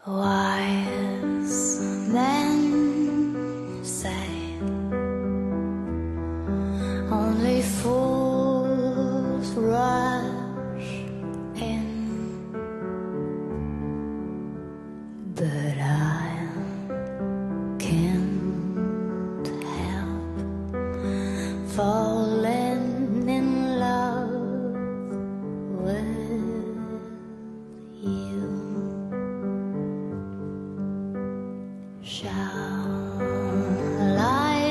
Wise men say only fools rush in, but I can't help falling in love with you. Shall I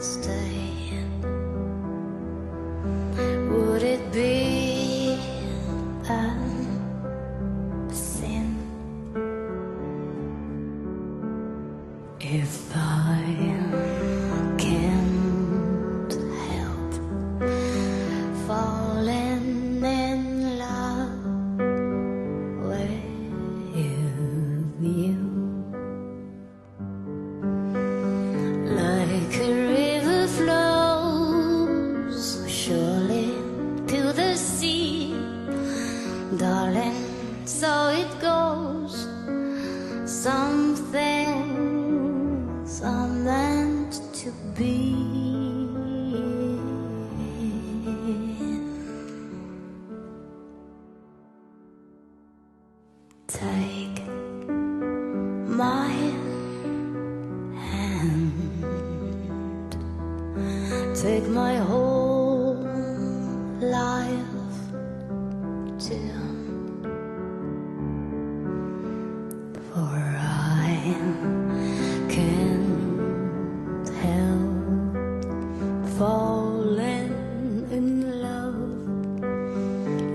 stay? Would it be a sin if I can't help falling in love with you? Like a river flows surely to the sea, darling, so it goes. Some things are meant to be. Take my take my whole life too, for I can't help falling in love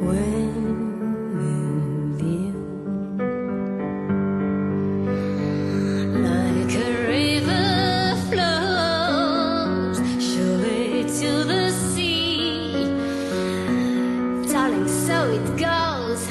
with you. Like a river flows surely to the sea, darling, so it goes.